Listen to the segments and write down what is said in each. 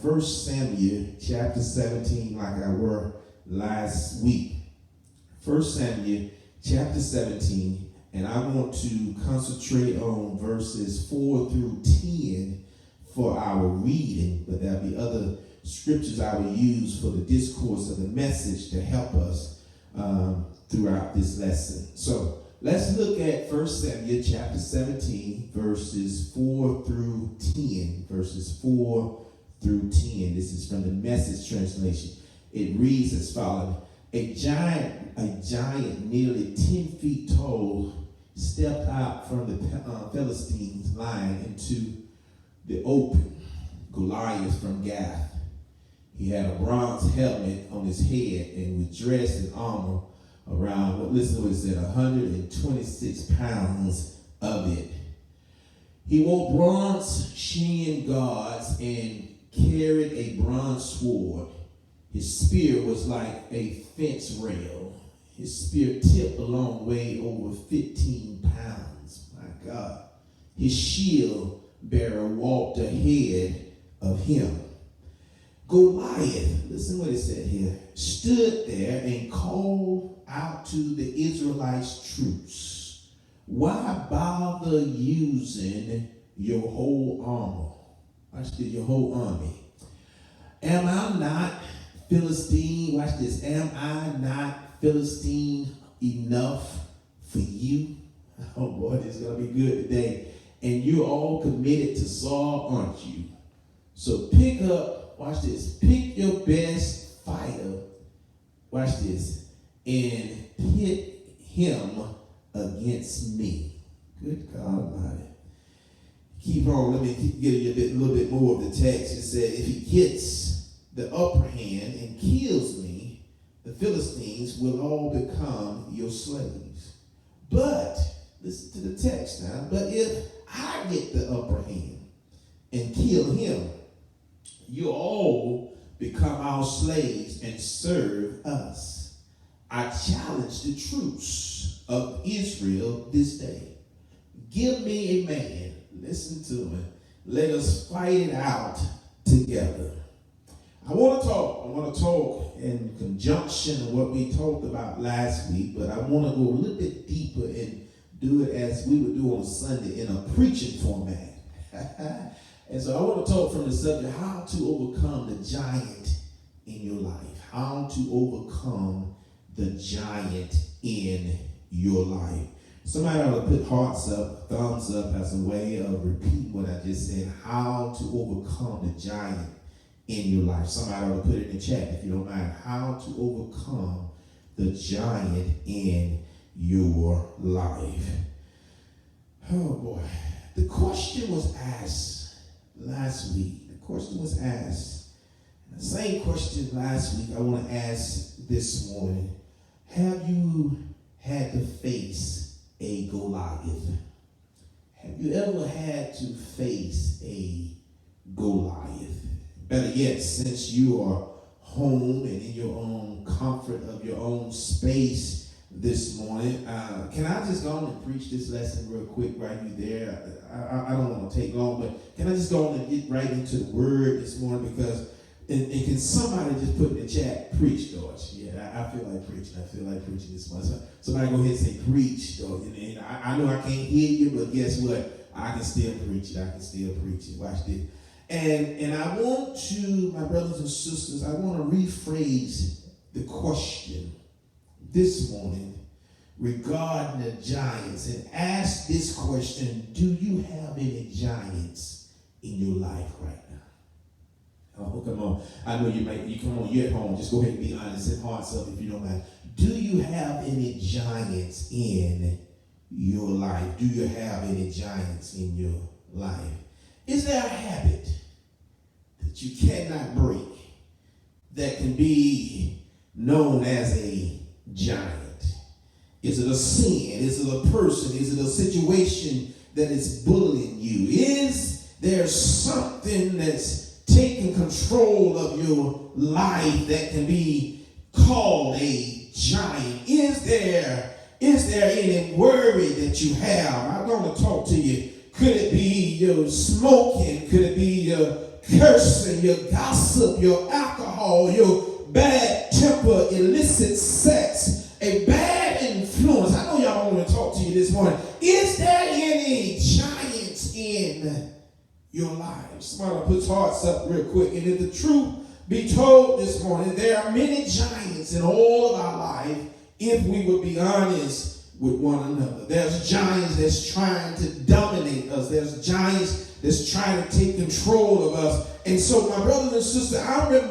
First Samuel chapter 17 like I were last week. First Samuel chapter 17, and I want to concentrate on verses 4 through 10 for our reading, but there'll be other scriptures I will use for the discourse of the message to help us throughout this lesson. So let's look at 1 Samuel chapter 17, verses 4 through 10. Verses 4 through 10. This is from the Message translation. It reads as follows. A giant nearly 10 feet tall stepped out from the Philistines' line into the open. Goliath from Gath. He had a bronze helmet on his head and was dressed in armor around, listen to what it said, 126 pounds of it. He wore bronze shin guards and carried a bronze sword. His spear was like a fence rail. His spear tipped a long way over 15 pounds. My God. His shield bearer walked ahead of him. Goliath, listen what it said here, stood there and called out to the Israelites' troops. Why bother using your whole armor? Watch this, your whole army. Am I not Philistine? Watch this. Am I not Philistine enough for you? Oh boy, this is going to be good today. And you're all committed to Saul, aren't you? So pick up, watch this, pick your best fighter, watch this, and pit him against me. Good God Almighty. Keep on, let me give you a little bit more of the text. It said, if he gets the upper hand and kills me, the Philistines will all become your slaves. But, listen to the text now, but if I get the upper hand and kill him, you all become our slaves and serve us. I challenge the troops of Israel this day. Give me a man. Listen to it. Let us fight it out together. I want to talk in conjunction with what we talked about last week, but I want to go a little bit deeper and do it as we would do on Sunday in a preaching format. And so I want to talk from the subject, how to overcome the giant in your life. How to overcome the giant in your life. Somebody ought to put hearts up, thumbs up as a way of repeating what I just said. How to overcome the giant in your life. Somebody ought to put it in the chat if you don't mind. How to overcome the giant in your life. Oh boy. The question was asked last week. The question was asked. The same question last week I want to ask this morning. Have you had to face a Goliath? Have you ever had to face a Goliath? Better yet, since you are home and in your own comfort of your own space this morning, can I just go on and preach this lesson real quick right there? I don't want to take long, but can I just go on and get right into the word this morning? Because, and can somebody just put in the chat, preach, Dortch? Yeah, I feel like preaching. I feel like preaching this morning. So somebody go ahead and say, preach, Dortch. And I know I can't hear you, but guess what? I can still preach it. I can still preach it. Watch this. And I want to, my brothers and sisters, I want to rephrase the question this morning regarding the giants and ask this question: do you have any giants in your life right now? Oh, come on. I know you're at home. Just go ahead and be honest and hearts up if you don't mind. Do you have any giants in your life? Do you have any giants in your life? Is there a habit that you cannot break that can be known as a giant? Is it a sin? Is it a person? Is it a situation that is bullying you? Is there something that's taking control of your life that can be called a giant? Is there any worry that you have? I'm going to talk to you. Could it be your smoking? Could it be your cursing, your gossip, your alcohol, your bad temper, illicit sex, a bad influence. I know y'all want to talk to you this morning. Is there any giants in your life? Somebody puts hearts up real quick. And if the truth be told this morning, there are many giants in all of our life if we would be honest with one another. There's giants that's trying to dominate us. There's giants that's trying to take control of us. And so, my brothers and sisters, I want to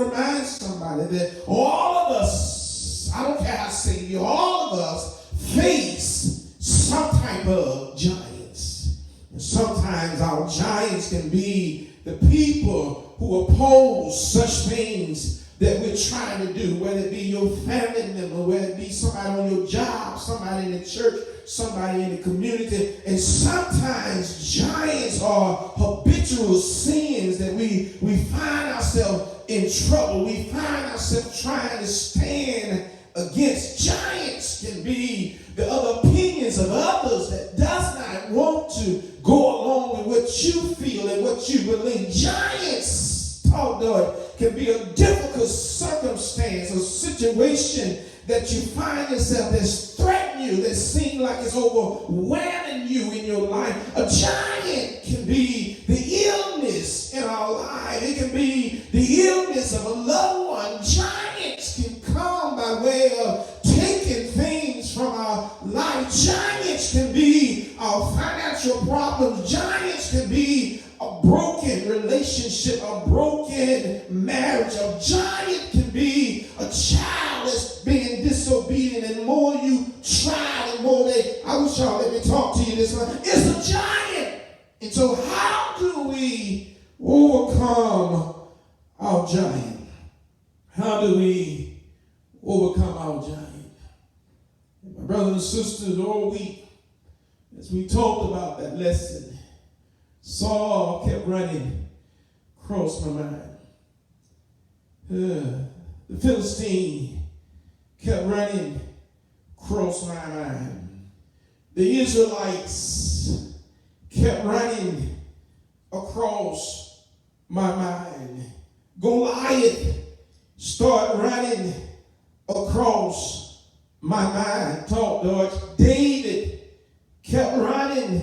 remind somebody that all of us, I don't care how I say you, all of us face some type of giants. And sometimes our giants can be the people who oppose such things that we're trying to do, whether it be your family member, whether it be somebody on your job, somebody in the church, somebody in the community. And sometimes giants are habitual sins that we find ourselves in trouble. We find ourselves trying to stand against. Giants can be the other opinions of others that does not want to go along with what you feel and what you believe. Giants, talk to it, can be a difficult circumstance, a situation that you find yourself that's threatening you, that seems like it's overwhelming you in your life. A giant can be the illness in our life. It can be the illness of a loved one. Giants can come by way of taking things from our life. Giants can be our financial problems. Giants can be a broken relationship, a broken marriage. A giant can be a child that's being disobedient, and the more you try, the more I wish y'all let me talk to you this morning. It's a giant. And so how do we overcome our giant? How do we overcome our giant? My brothers and sisters, all week, as we talked about that lesson, Saul kept running across my mind. The Philistine kept running across my mind. The Israelites kept running across my mind. Goliath started running across my mind. Talk, Dortch. David kept running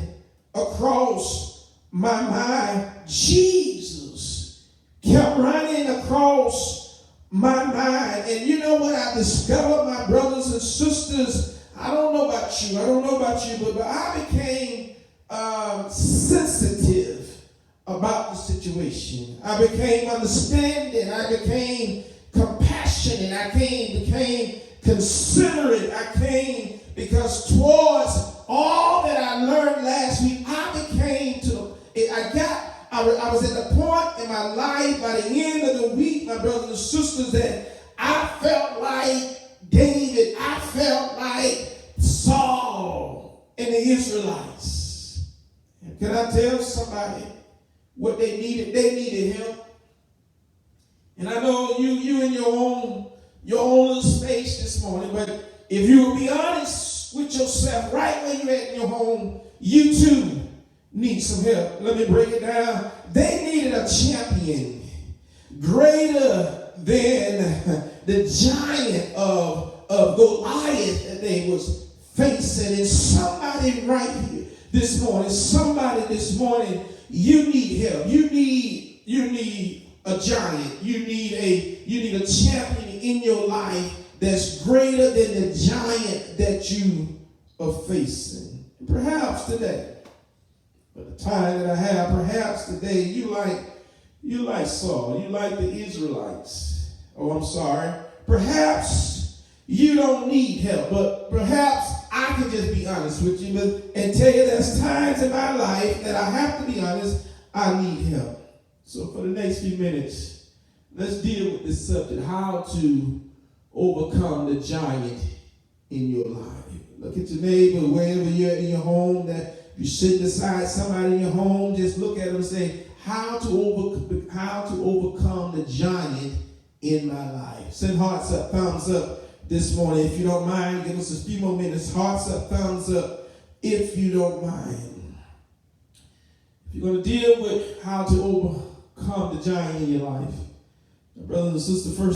across my mind. Jesus kept running across my mind. And you know what I discovered, my brothers and sisters? I don't know about you, but I became sensitive about the situation. I became understanding. I became compassionate. I became considerate. Because towards all that I learned last week, I was at the point in my life by the end of the week, my brothers and sisters, that I felt like David. I felt like Saul and the Israelites. Can I tell somebody what they needed? They needed help. And I know you in your own little space this morning, but if you will be honest with yourself, right where you're at in your home, you too need some help. Let me break it down. They needed a champion greater than the giant of Goliath that they was facing. And somebody right here this morning, you need help. You need a giant. You need a champion in your life that's greater than the giant that you are facing. Perhaps today, for the time that I have, perhaps today you like Saul, you like the Israelites. Oh, I'm sorry. Perhaps you don't need help, but perhaps I can just be honest with you and tell you there's times in my life that I have to be honest, I need help. So for the next few minutes, let's deal with this subject, how to overcome the giant in your life. Look at your neighbor, wherever you're in your home, that you sit beside somebody in your home, just look at them and say, how to overcome the giant in my life. Send hearts up, thumbs up this morning. If you don't mind, give us a few more minutes. Hearts up, thumbs up, if you don't mind. If you're going to deal with how to calm the giant in your life. Brothers and sisters, first